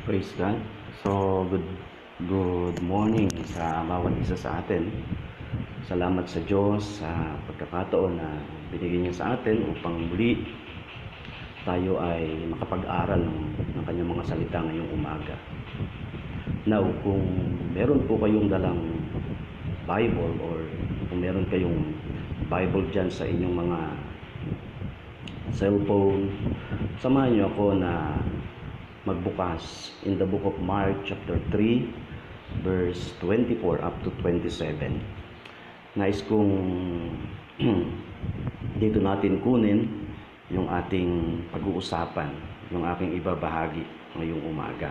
Praise God. So, good morning sa bawat isa sa atin. Salamat sa Diyos sa pagkakataon na binigay niya sa atin upang muli tayo ay makapag-aral ng kanyang mga salita ngayong umaga. Now, kung meron po kayong dalang Bible or kung meron kayong Bible dyan sa inyong mga cellphone, samahan niyo ako na magbukas in the book of Mark chapter 3 verse 24 up to 27. Nais kong dito natin kunin yung ating pag-uusapan, yung aking ibabahagi ngayong umaga.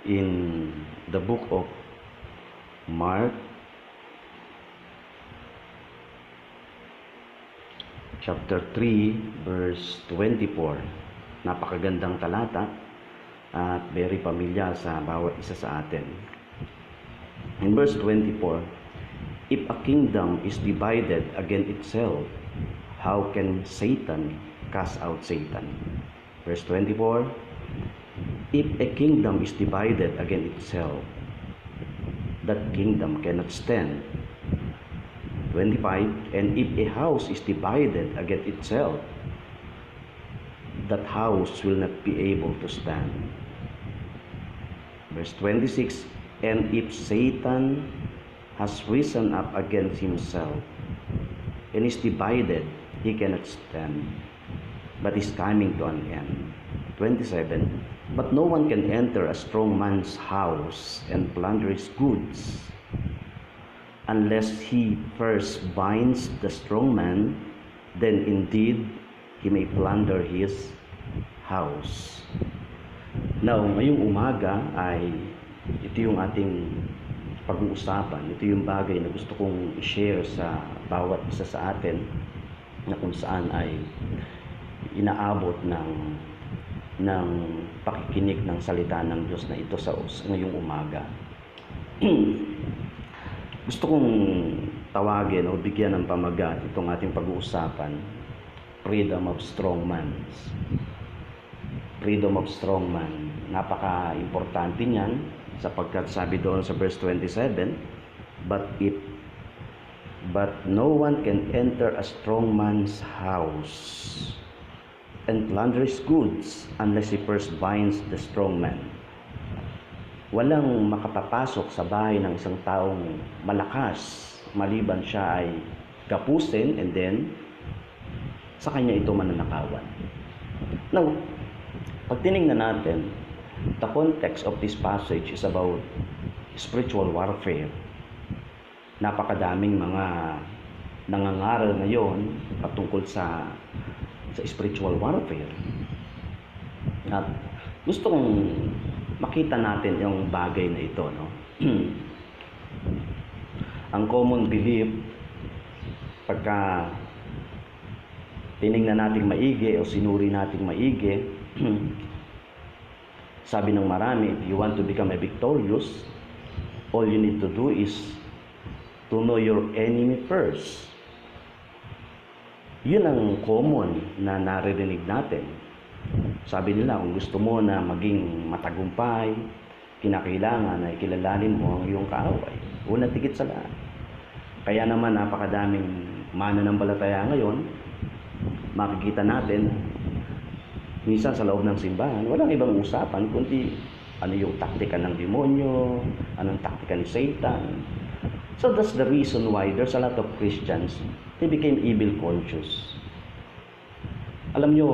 In the book of Mark chapter 3 verse 24. Napakagandang talata at very pamilyar sa bawat isa sa atin. In verse 24, if a kingdom is divided against itself, how can Satan cast out Satan? Verse 24, if a kingdom is divided against itself, that kingdom cannot stand. 25, and if a house is divided against itself, that house will not be able to stand. Verse 26, and if Satan has risen up against himself and is divided, he cannot stand, but is coming to an end. 27, but no one can enter a strong man's house and plunder his goods unless he first binds the strong man, then indeed he may plunder his house. Now, ngayong umaga ay ito yung ating pag-uusapan. Ito yung bagay na gusto kong i-share sa bawat isa sa atin na kung saan ay inaabot ng pakikinig ng salita ng Diyos na ito sa ngayong umaga. Gusto kong tawagin o bigyan ng pamagat itong ating pag-uusapan, freedom of strong man. Freedom of strong man. Napaka-importante niyan sapagkat sabi doon sa verse 27, but no one can enter a strong man's house and plunder his goods unless he first binds the strong man. Walang makapapasok sa bahay ng isang taong malakas maliban siya ay gapusin and then sa kanya ito mananakawan. Now, pag tinignan natin, the context of this passage is about spiritual warfare. Napakadaming mga nangangaral ngayon patungkol sa spiritual warfare. At gusto kong makita natin yung bagay na ito, no? Ang common belief pagka tinignan natin maigi o sinuri natin maigi, sabi ng marami, if you want to become a victorious, all you need to do is to know your enemy first. Yun ang common na naririnig natin. Sabi nila, kung gusto mo na maging matagumpay, kinakailangan na ikilalanin mo ang iyong kaaway. Unang tigit sa lahat. Kaya naman napakadaming mananampalataya ngayon, makikita natin, minsan sa loob ng simbahan, walang ibang usapan kundi ano yung taktika ng demonyo, anong taktika ni Satan. So that's the reason why there's a lot of Christians, they became evil conscious. Alam nyo,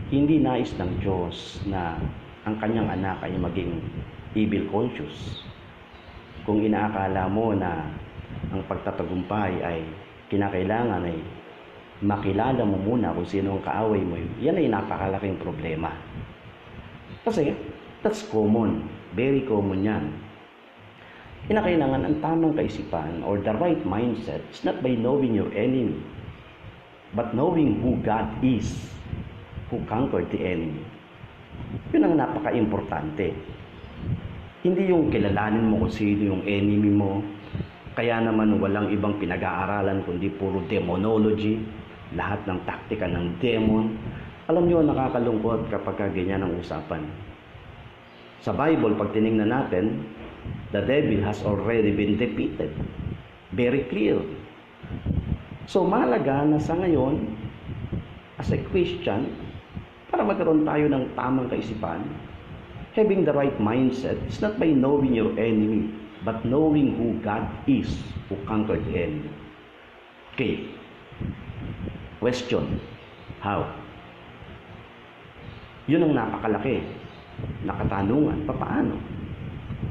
hindi nais ng Diyos na ang kanyang anak ay maging evil conscious. Kung inaakala mo na ang pagtatagumpay ay kinakailangan ay makilala mo muna kung sino ang kaaway mo, yan ay napakalaking problema. Kasi that's common, very common yan. Kinakailangan ang tamang kaisipan or the right mindset is not by knowing your enemy, but knowing who God is, who conquered the enemy. Yun ang napaka-importante. Hindi yung kilalanin mo kung sino yung enemy mo, kaya naman walang ibang pinag-aaralan kundi puro demonology, lahat ng taktika ng demon. Alam nyo, nakakalungkot kapag ganyan ang usapan. Sa Bible, pag tinignan natin, the devil has already been defeated. Very clear. So, mahalaga na sa ngayon, as a Christian, para magkaroon tayo ng tamang kaisipan, having the right mindset is not by knowing your enemy, but knowing who God is, who conquered the enemy. Okay. Question. How? Yun ang napakalaki na katanungan. Paano?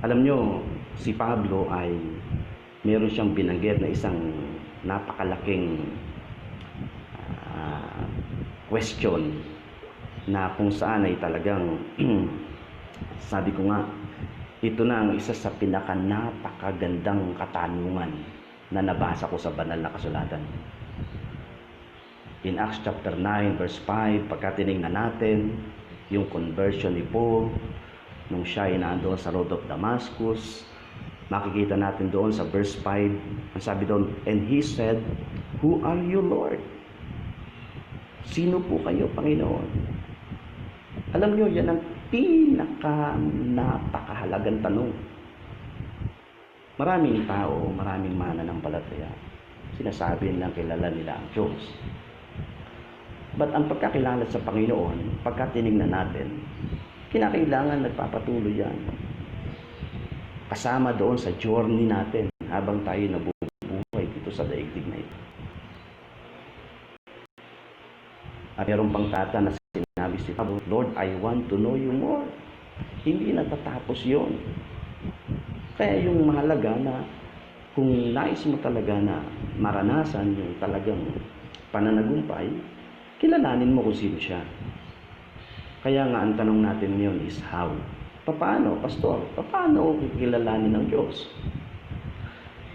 Alam nyo, si Pablo ay meron siyang binanggit na isang napakalaking question na kung saan ay talagang sabi ko nga, ito na ang isa sa napakagandang katanungan na nabasa ko sa banal na kasulatan. In Acts chapter 9 verse 5, pagka tinignan natin yung conversion ni Paul nung siya ay nandoon sa road of Damascus, makikita natin doon sa verse 5, ang sabi doon, and he said, "Who are you, Lord?" Sino po kayo, Panginoon? Alam nyo, yan ang napakahalagang tanong. Maraming tao, maraming mananampalataya, sinasabi nilang kilala nila ang Diyos. But ang pagkakilala sa Panginoon, pagka tinignan natin, kinakailangan nagpapatuloy yan. Kasama doon sa journey natin habang tayo nabubuhay dito sa daigdig na ito. At mayroong pang kata na sinabi si Pablo, Lord, I want to know you more. Hindi natatapos yun. Kaya yung mahalaga na kung nais mo talaga na maranasan yung talagang pananagumpay, kilalanin mo kung sino siya. Kaya nga ang tanong natin ngayon is how? Paano, Pastor? Paano kilalanin ng Diyos?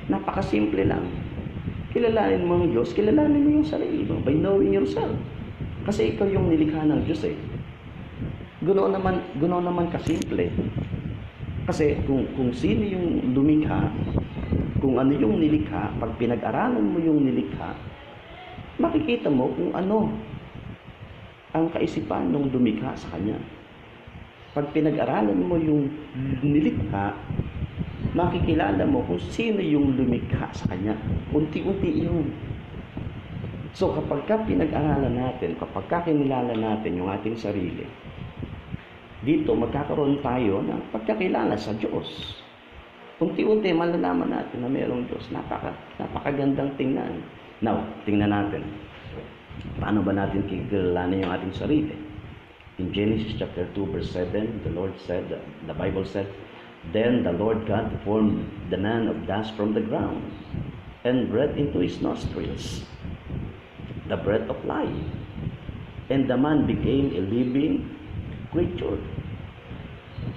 Napakasimple lang. Kilalanin mo ang Diyos, kilalanin mo yung sarili mo by knowing yourself. Kasi ikaw yung nilikha ng Diyos eh. Ganoon naman kasimple. Kasi kung sino yung lumikha, kung ano yung nilikha, pag pinag-aralan mo yung nilikha, makikita mo kung ano ang kaisipan ng lumikha sa Kanya. Pag pinag-aralan mo yung nilikha, makikilala mo kung sino yung lumikha sa Kanya. Unti-unti yun. So kapag pinag-aralan natin, kapag kinilala natin yung ating sarili, dito magkakaroon tayo ng pagkakilala sa Diyos. Unti-unti malalaman natin na mayroong Diyos. Napakagandang tingnan. Now, tingnan natin. Paano ba natin kikilalanin yung ating sarili? In Genesis chapter 2 verse 7, the Bible said, Then the Lord God formed the man of dust from the ground and breathed into his nostrils the breath of life, and the man became a living creature.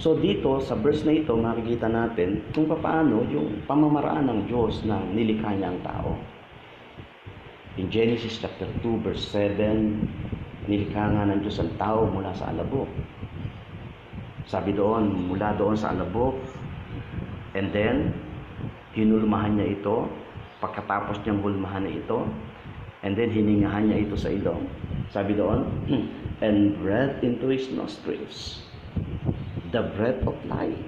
So dito, sa verse na ito, makikita natin kung paano yung pamamaraan ng Diyos na nilikha niya ang tao. In Genesis chapter 2 verse 7, nilikha nga ng Diyos ang tao mula sa alabok. Sabi doon, mula doon sa alabok, and then, hinulmahan niya ito, pagkatapos niyang hulmahan na ito, and then hiningahan niya ito sa ilong. Sabi doon, and breathed into his nostrils the breath of life.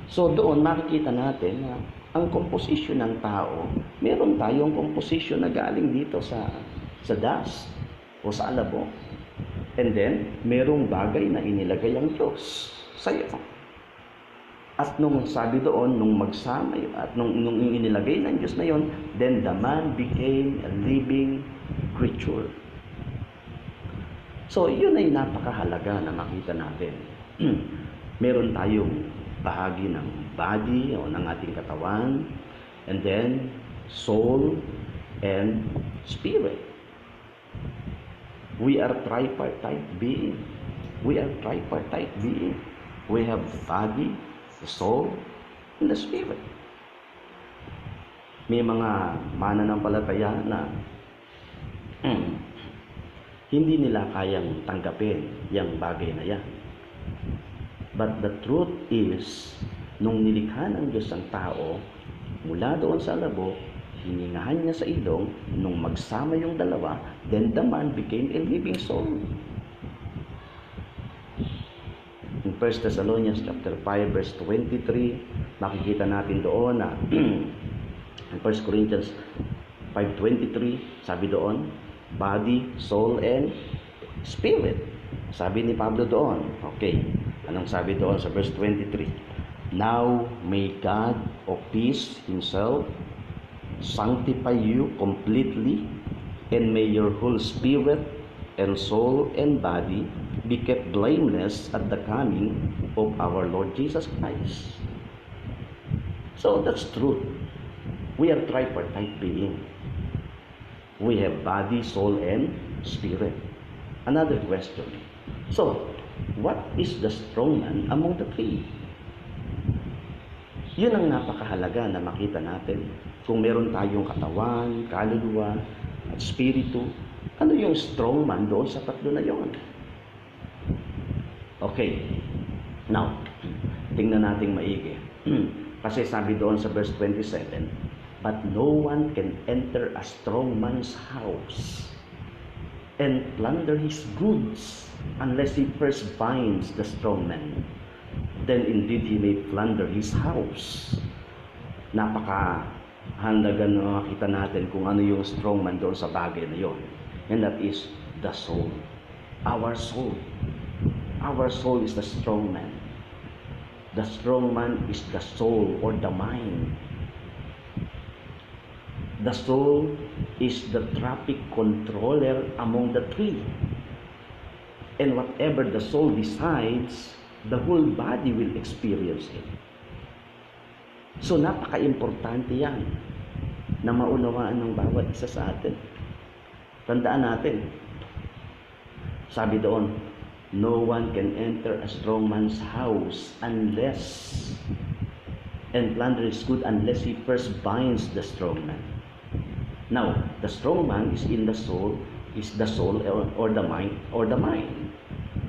So doon makikita natin na ang composition ng tao, meron tayong composition na galing dito sa dust o sa alabok. And then, merong bagay na inilagay ang Diyos sa iyo. At nung sabi doon, nung magsama yun, at nung inilagay ng Diyos na yun, then the man became a living creature. So, yun ay napakahalaga na makita natin. Meron tayong bahagi ng body o ng ating katawan, and then soul and spirit. We are tripartite being. We are tripartite being. We have body, the soul, and the spirit. May mga mananampalataya na hindi nila kayang tanggapin yung bagay na yan. But the truth is, nung nilikha ng Diyos ang tao, mula doon sa alabok, hiningahan niya sa ilong, nung magsama yung dalawa, then the man became a living soul. In 1 1 Thessalonians chapter 5 verse 23, makikita natin doon na in 1 Corinthians 5:23, sabi doon, body, soul, and spirit. Sabi ni Pablo doon, okay, anong sabi doon sa verse 23? Now may God of peace himself sanctify you completely, and may your whole spirit and soul and body be kept blameless at the coming of our Lord Jesus Christ. So that's truth. We are tripartite being. We have body, soul, and spirit. Another question. So, what is the strong man among the three? Yun ang napakahalaga na makita natin. Kung meron tayong katawan, kaluluwa, at spiritu, ano yung strong man doon sa tatlo na yon? Okay. Now, tingnan natin maigi. Kasi sabi doon sa verse 27, but no one can enter a strong man's house and plunder his goods unless he first binds the strong man. Then indeed he may plunder his house. Napakahalaga na makita natin kung ano yung strong man doon sa bagay na yon. And that is the soul. Our soul. Our soul is the strong man. The strong man is the soul or the mind. The soul is the traffic controller among the three. And whatever the soul decides, the whole body will experience it. So napaka-importante yan na maunawaan ng bawat isa sa atin. Tandaan natin, sabi doon, no one can enter a strong man's house unless and plunder his good unless he first binds the strong man. Now, the strong man is in the soul, is the soul or the mind or the mind.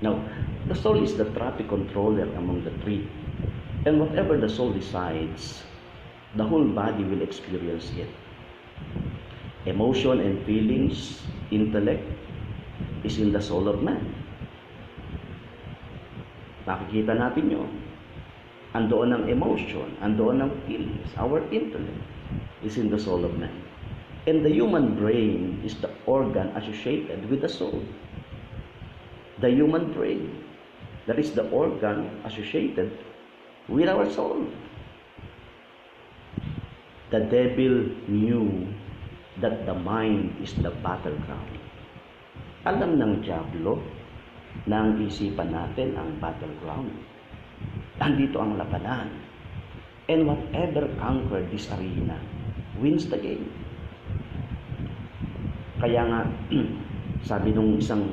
Now, the soul is the traffic controller among the three. And whatever the soul decides, the whole body will experience it. Emotion and feelings, intellect is in the soul of man. Nakikita natin yun. Andoon ang emotion, andoon ang feelings. Our intellect is in the soul of man. And the human brain is the organ associated with the soul. The human brain, that is the organ associated with our soul. The devil knew that the mind is the battleground. Alam ng diablo na ang isipan natin ang battleground. Andito ang labanan. And whatever conquered this arena wins the game. Kaya nga, sabi nung isang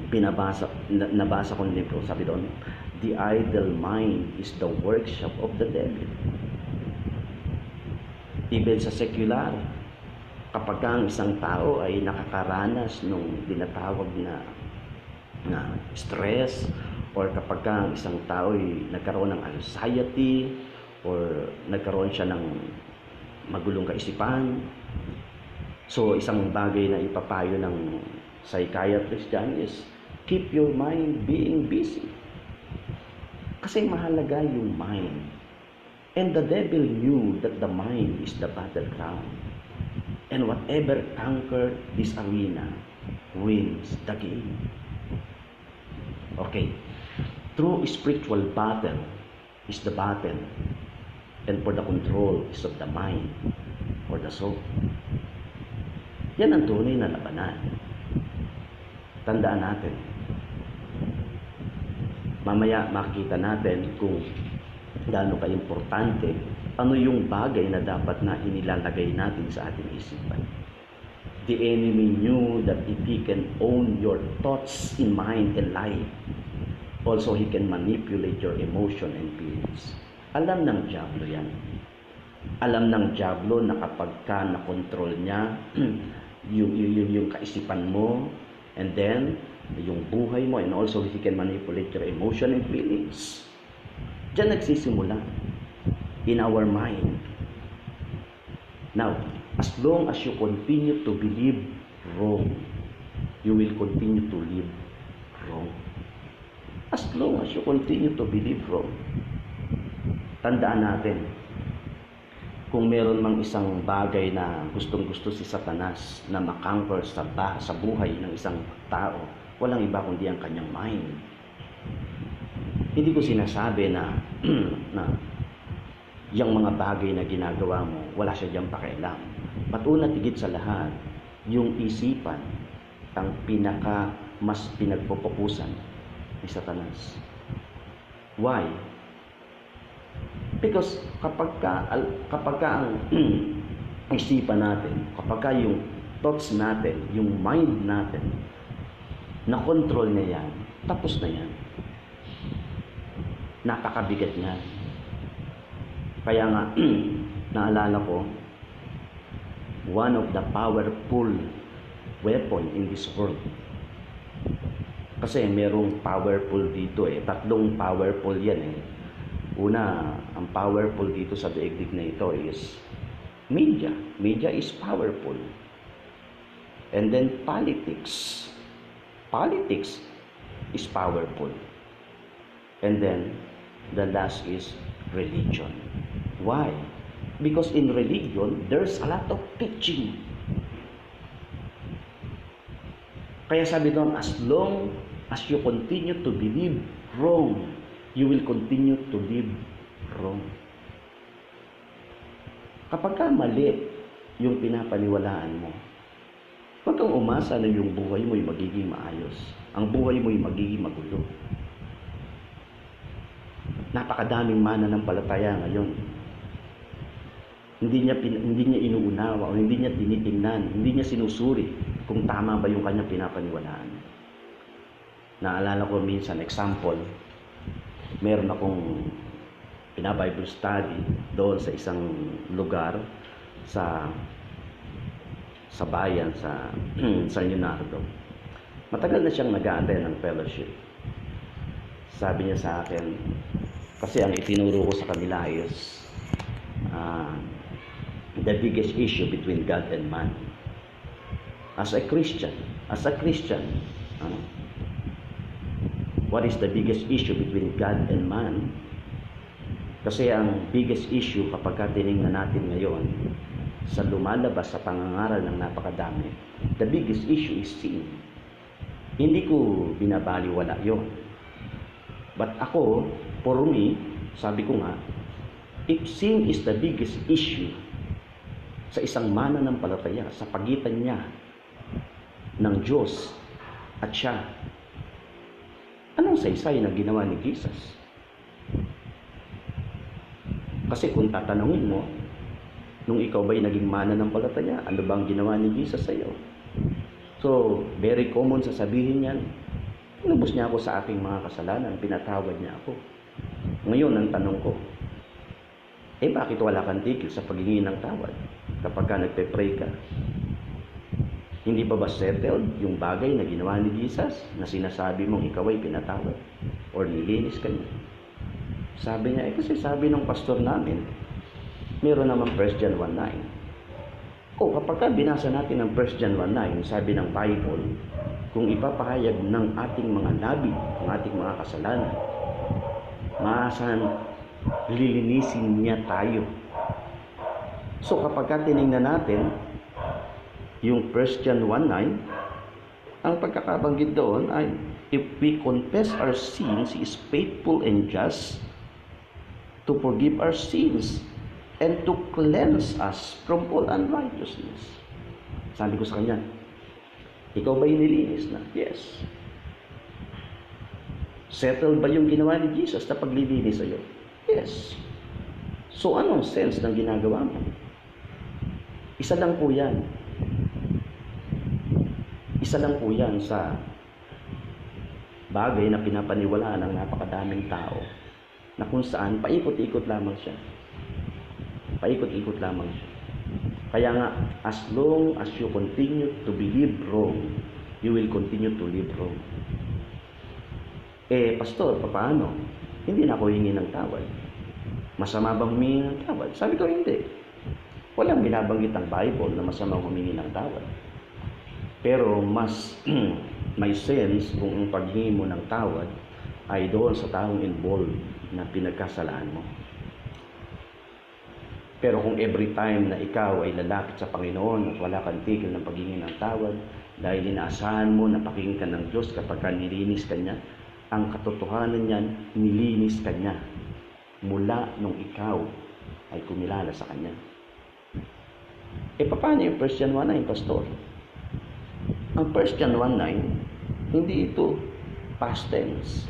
nabasa kong libro, sabi doon, the idle mind is the workshop of the devil. Even sa secular, kapag ang isang tao ay nakakaranas ng tinatawag na stress, or kapag ang isang tao ay nagkaroon ng anxiety, or nagkaroon siya ng magulong kaisipan, so isang bagay na ipapayo ng psychiatrist dyan is keep your mind being busy. Kasi mahalaga yung mind. And the devil knew that the mind is the battleground. And whatever conquered this arena wins the game. Okay. True spiritual battle is the battle. And for the control is of the mind or the soul. Yan ang tunay na labanan. Tandaan natin. Mamaya makikita natin kung gaano ka-importante, ano yung bagay na dapat na inilalagay natin sa ating isipan. The enemy knew that if he can own your thoughts in mind and life, also he can manipulate your emotion and feelings. Alam ng diablo yan. Alam ng diablo na kapag ka na-control niya yung kaisipan mo, and then yung buhay mo, and also he can manipulate your emotion and feelings. Diyan nagsisimula in our mind. Now, as long as you continue to believe wrong, you will continue to live wrong. as long as you continue to believe wrong. Tandaan natin, kung meron mang isang bagay na gustong-gusto si Satanas na makonquer sa buhay ng isang tao, walang iba kundi ang kanyang mind. Hindi ko sinasabi na na yung mga bagay na ginagawa mo, wala siya diyang pakialam. But una, tigit sa lahat, yung isipan ang mas pinagpupukusan ni Satanas. Why? Because kapag ka ang isipan natin, kapag ka yung thoughts natin, yung mind natin, na-control niya yan, tapos na yan. Napakabigat niya. Kaya nga, naalala ko, one of the powerful weapon in this world. Kasi merong powerful dito tatlong powerful yan Una, ang powerful dito sa daigdig na ito is media. Media is powerful. And then politics. Politics is powerful. And then the last is religion. Why? Because in religion, there's a lot of teaching. Kaya sabi doon, as long as you continue to believe wrong, you will continue to live wrong. Kapag ka mali yung pinapaniwalaan mo, huwag kang umasa na yung buhay mo'y magiging maayos. Ang buhay mo'y magiging magulo. Napakadaming mananampalataya ngayon. Hindi niya inuunawa o hindi niya tinitingnan, hindi niya sinusuri kung tama ba yung kanyang pinapaniwalaan. Naalala ko minsan, example, meron akong pina-Bible study doon sa isang lugar sa bayan sa San Leonardo. Matagal na siyang nag-a-attend ng fellowship. Sabi niya sa akin, kasi ang itinuro ko sa kanila is the biggest issue between God and man. As a Christian, what is the biggest issue between God and man? Kasi ang biggest issue kapag tinignan natin ngayon sa lumalabas sa pangangaral ng napakadami, the biggest issue is sin. Hindi ko binabaliwala yon. But ako, for me, sabi ko nga, if sin is the biggest issue sa isang mananampalataya, sa pagitan niya ng Diyos at siya, anong saysay na ginawa ni Jesus? Kasi kung tatanungin mo, nung ikaw ba'y naging mananampalataya, ano bang ginawa ni Jesus sa iyo? So, very common sasabihin yan, inubos niya ako sa aking mga kasalanan, pinatawad niya ako. Ngayon, ang tanong ko, bakit wala kang tigil sa paghingi ng tawad kapag ka nagpe-pray ka? Hindi ba settled yung bagay na ginawa ni Jesus na sinasabi mong ikaw ay pinatawad or nilinis ka niya? Sabi niya, kasi sabi ng pastor namin, meron naman 1 John 1:9. Kapag ka binasa natin ang 1 John 1:9, sabi ng Bible, kung ipapahayag ng ating mga labi, ang ating mga kasalanan, maasahan lilinisin niya tayo. So kapag ka tinignan natin yung 1 John 1:9, ang pagkakabanggit doon ay, if we confess our sins, He is faithful and just to forgive our sins and to cleanse us from all unrighteousness. Sabi ko sa kanya, ikaw ba nilinis na? Yes. Settled ba yung ginawa ni Jesus na paglilinis sa'yo? Yes. So anong sense ng ginagawa mo? Isa lang po yan. Isa lang po yan sa bagay na pinapaniwalaan ng napakadaming tao na kung saan paikot-ikot lamang siya. Paikot-ikot lamang siya. Kaya nga, as long as you continue to believe wrong, you will continue to live wrong. Pastor, paano? Hindi na ako hingi ng tawad. Masama bang humingi ng tawad? Sabi ko, hindi. Walang binabanggit ang Bible na masama humingi ng tawad. Pero mas may sense kung ang paghingi mo ng tawad ay doon sa taong involved na pinagkasalaan mo. Pero kung every time na ikaw ay lalapit sa Panginoon at wala kang tigil ng paghingi ng tawad, dahil inaasahan mo na pakinggan ka ng Diyos kapag nilinis ka niya, ang katotohanan niyan, nilinis ka niya mula nung ikaw ay kumilala sa Kanya. Paano yung 1 John 1:9, Pastor? Ang 1 John 1:9, hindi ito past tense.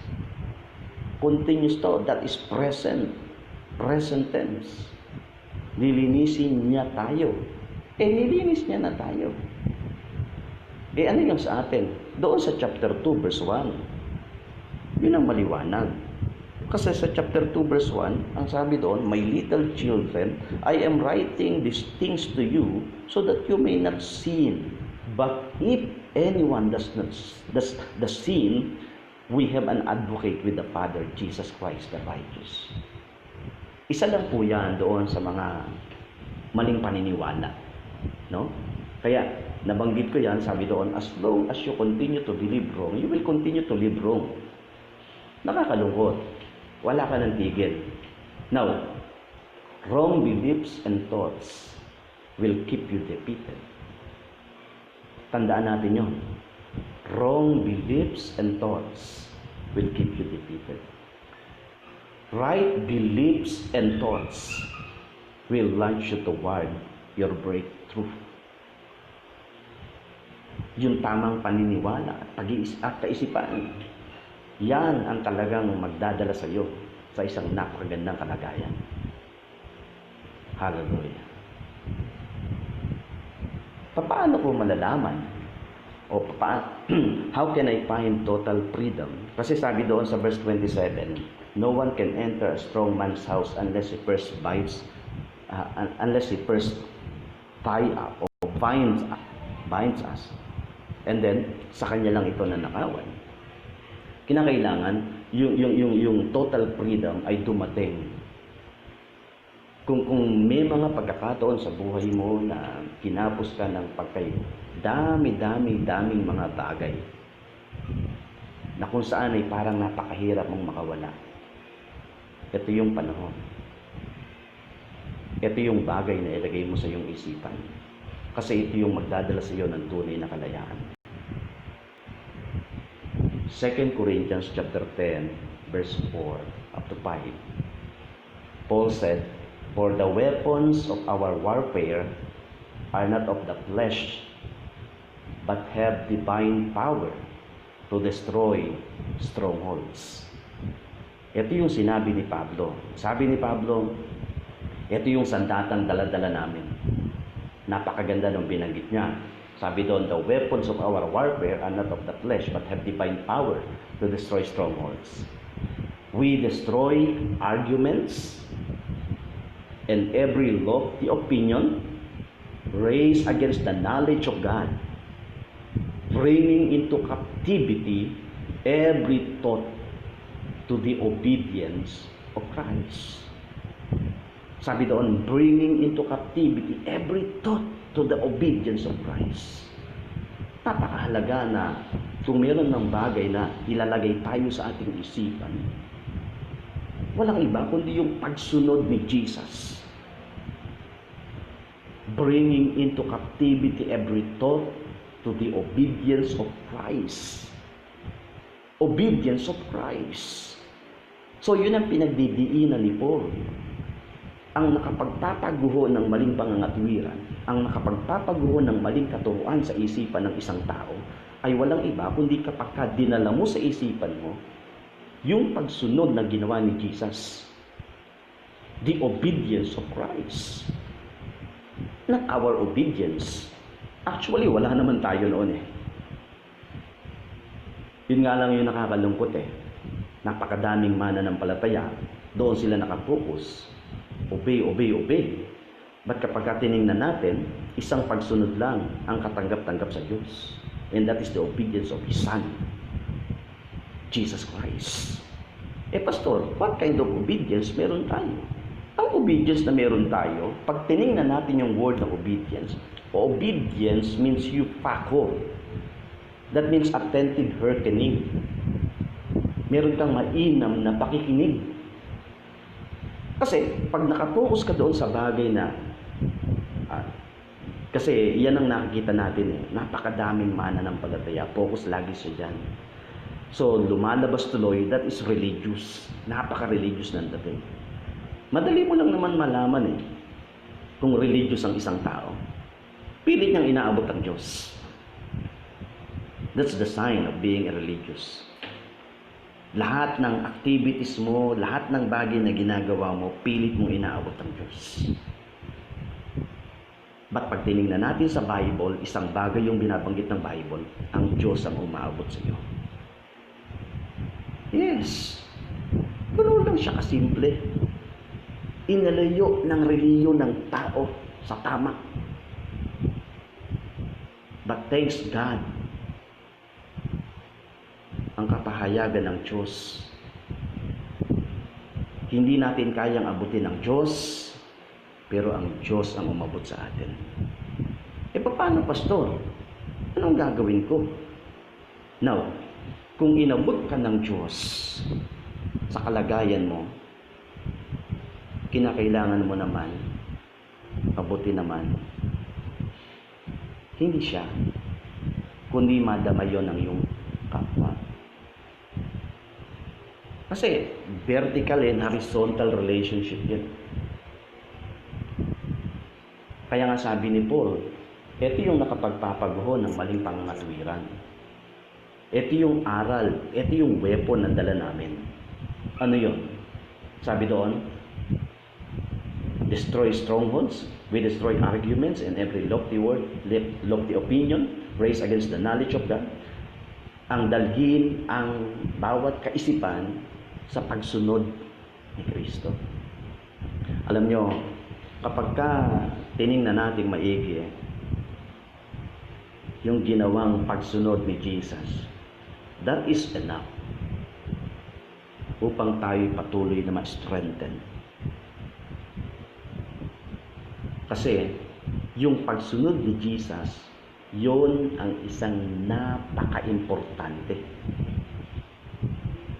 Continuous to, that is present tense. Lilinisin niya tayo. Nilinis niya na tayo. Ano yung sa atin? Doon sa chapter 2 verse 1, yun ang maliwanag. Kasi sa chapter 2 verse 1, ang sabi doon, "My little children, I am writing these things to you so that you may not sin. But if anyone does sin, we have an advocate with the Father, Jesus Christ the righteous." Isa lang po yan doon sa mga maling paniniwala. No? Kaya, nabanggit ko yan, sabi doon, as long as you continue to believe wrong, you will continue to live wrong. Nakakalungkot. Wala ka ng tigil. Now, wrong beliefs and thoughts will keep you defeated. Tandaan natin yun. Wrong beliefs and thoughts will keep you defeated. Right beliefs and thoughts will launch you toward your breakthrough. Yung tamang paniniwala at kaisipan, yan ang talagang magdadala sa iyo sa isang napakagandang kalagayan. Hallelujah. Paano ko malalaman? How can I find total freedom? Kasi sabi doon sa verse 27, "No one can enter a strong man's house unless he first binds us. And then, sa kanya lang ito nanakawan." Kinakailangan, yung total freedom ay dumating. Kung may mga pagkakataon sa buhay mo na kinapos ka ng daming mga bagay na kung saan ay parang napakahirap mong makawala. Ito yung panahon. Ito yung bagay na ilagay mo sa iyong isipan. Kasi ito yung magdadala sa iyo ng tunay na kalayaan. 2 Corinthians chapter 10, verse 4 up to 5. Paul said, "For the weapons of our warfare are not of the flesh, but have divine power to destroy strongholds." Ito yung sinabi ni Pablo. Sabi ni Pablo, ito yung sandatang dala-dala namin. Napakaganda ng binanggit niya. Sabi doon, "The weapons of our warfare are not of the flesh, but have divine power to destroy strongholds." We destroy arguments and every lofty opinion raised against the knowledge of God, bringing into captivity every thought to the obedience of Christ. Sabi doon, bringing into captivity every thought to the obedience of Christ. Napakahalaga na kung meron ng bagay na ilalagay tayo sa ating isipan, walang iba kundi yung pagsunod ni Jesus. Bringing into captivity every thought to the obedience of Christ. Obedience of Christ. So yun ang pinagdidiinan ni Paul. Ang nakapagpapaguho ng maling pangangatwiran, ang nakapagpapaguho ng maling katuruan sa isipan ng isang tao, ay walang iba kundi kapag dinala mo sa isipan mo yung pagsunod na ginawa ni Jesus. The obedience of Christ. Not our obedience. Actually, wala naman tayo noon eh. Yun nga lang yung nakakalungkot eh. Napakadaming mananampalataya, doon sila nakapokus. Obey. But kapag tinignan natin, isang pagsunod lang ang katanggap-tanggap sa Diyos. And that is the obedience of His Son, Jesus Christ. Pastor, what kind of obedience meron tayo? Ang obedience na meron tayo, pag tinignan natin yung word ng obedience means you fako. That means attentive hearkening. Meron kang mainam na pakikinig. Kasi pag nakapokus ka doon sa bagay na kasi yan ang nakikita natin napakadaming mananampalataya, focus lagi siya dyan. So lumalabas tuloy, that is religious, napaka-religious ng dating. Madali mo lang naman malaman kung religious ang isang tao. Pilit niyang inaabot ang Diyos. That's the sign of being a religious. Lahat ng activities mo, lahat ng bagay na ginagawa mo, pilit mong inaabot ang Diyos. But pag tinignan natin sa Bible, isang bagay yung binabanggit ng Bible, ang Diyos ang umaabot sa iyo. Yes. Ganun lang siya kasimple. Inalayo ng reliyon ng tao sa tama. But thanks God, ang kapahayagan ng Diyos. Hindi natin kayang abutin ng Diyos, pero ang Diyos ang umabot sa atin. Paano, pastor? Anong gagawin ko? Now, kung inabot ka ng Diyos sa kalagayan mo, kinakailangan mo naman, abutin naman, hindi siya, kundi madama yon ng iyong kapwa. Kasi vertical and horizontal relationship yan. Kaya nga sabi ni Paul, ito yung nakapagpapaguho ng maling pangangatwiran. Ito yung aral, ito yung weapon na dala namin. Ano yun? Sabi doon, destroy strongholds, we destroy arguments and every lofty word, lofty opinion raised against the knowledge of God. Ang dalhin ang bawat kaisipan sa pagsunod ni Kristo. Alam nyo, kapag tiningnan natin maigi, yung ginawang pagsunod ni Jesus, that is enough upang tayo patuloy na ma-strengthen. Kasi yung pagsunod ni Jesus, yon ang isang napaka-importante.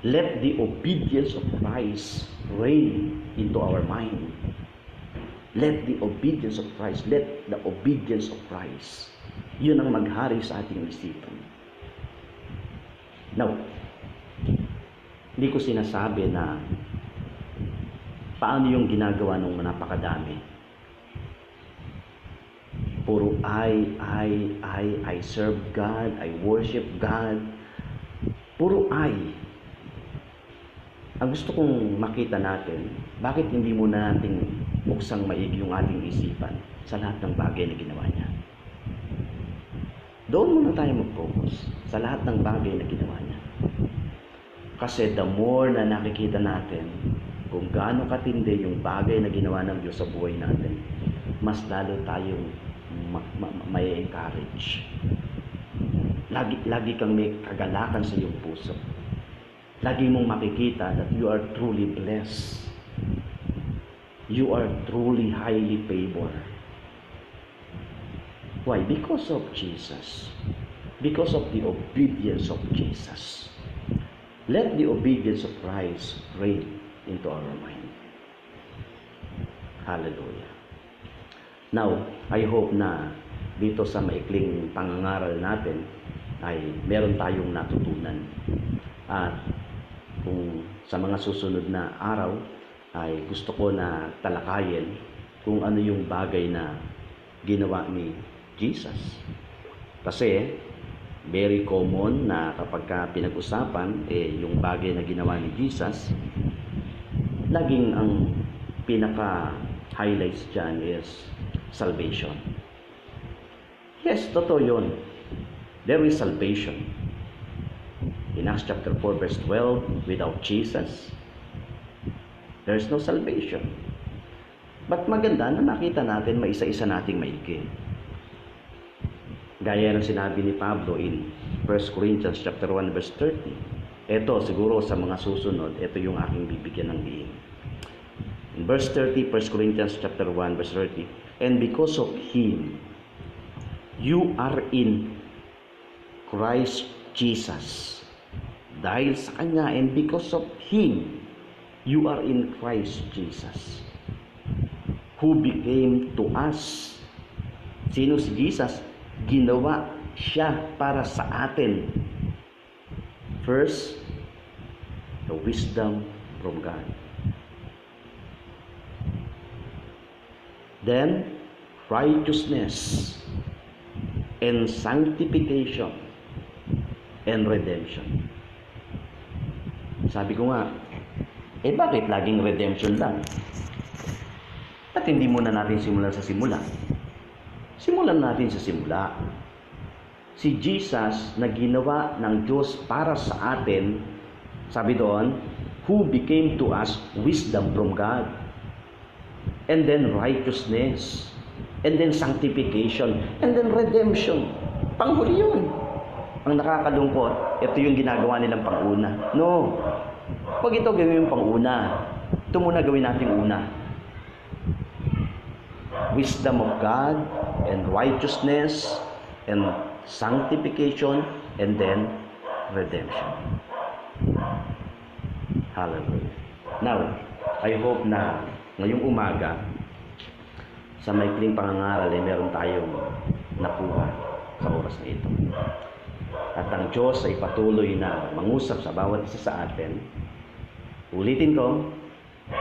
Let the obedience of Christ reign into our mind. Let the obedience of Christ, let the obedience of Christ, yun ang maghari sa ating isipan. Now, hindi ko sinasabi na paano yung ginagawa ng napakadami. Puro I serve God, I worship God. Puro I. Ang gusto kong makita natin, bakit hindi muna natin buksang maigi yung ating isipan sa lahat ng bagay na ginawa niya. Doon muna tayo mag-focus sa lahat ng bagay na ginawa niya. Kasi the more na nakikita natin kung gaano katindi yung bagay na ginawa ng Diyos sa buhay natin, mas lalo tayong may encourage. Lagi kang may kagalakan sa iyong puso. Lagi mong makikita that you are truly blessed. You are truly highly favored. Why? Because of Jesus. Because of the obedience of Jesus. Let the obedience of Christ reign into our mind. Hallelujah. Now, I hope na dito sa maikling pangangaral natin ay meron tayong natutunan. At kung sa mga susunod na araw ay gusto ko na talakayin kung ano yung bagay na ginawa ni Jesus. Kasi very common na kapag pinag-usapan yung bagay na ginawa ni Jesus, laging ang pinaka-highlights dyan is salvation. Yes, totoo yun. There is salvation. In Acts chapter 4 verse 12, without Jesus, there is no salvation. But maganda na makita natin, may isa-isa nating maigi. Gaya ng sinabi ni Pablo in 1 Corinthians chapter 1 verse 30. Ito, siguro sa mga susunod, ito yung aking bibigyan ng diin. In verse 30, 1 Corinthians chapter 1 verse 30, and because of Him, you are in Christ Jesus, Dahil sa Kanya and because of Him, you are in Christ Jesus, who became to us. Sino si Jesus? Ginawa siya para sa atin. First, the wisdom from God. Then, righteousness and sanctification and redemption. Sabi ko nga, bakit laging redemption lang? At hindi muna natin simulan sa simula? Simulan natin sa simula. Si Jesus na ginawa ng Diyos para sa atin, sabi doon, who became to us wisdom from God, and then righteousness, and then sanctification, and then redemption. Panghuli yun. Ang nakakalungkot, ito yung ginagawa nilang pang-una. No. Pag ito gawin yung pang-una, ito muna gawin natin una. Wisdom of God, and righteousness, and sanctification, and then redemption. Hallelujah. Now, I hope na ngayong umaga, sa maikling pangangaral ay meron tayong nakuha sa oras na ito. At ang Diyos ay patuloy na mangusap sa bawat isa sa atin. Ulitin ko,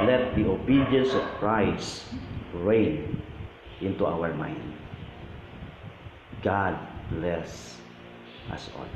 let the obedience of Christ reign into our mind. God bless us all.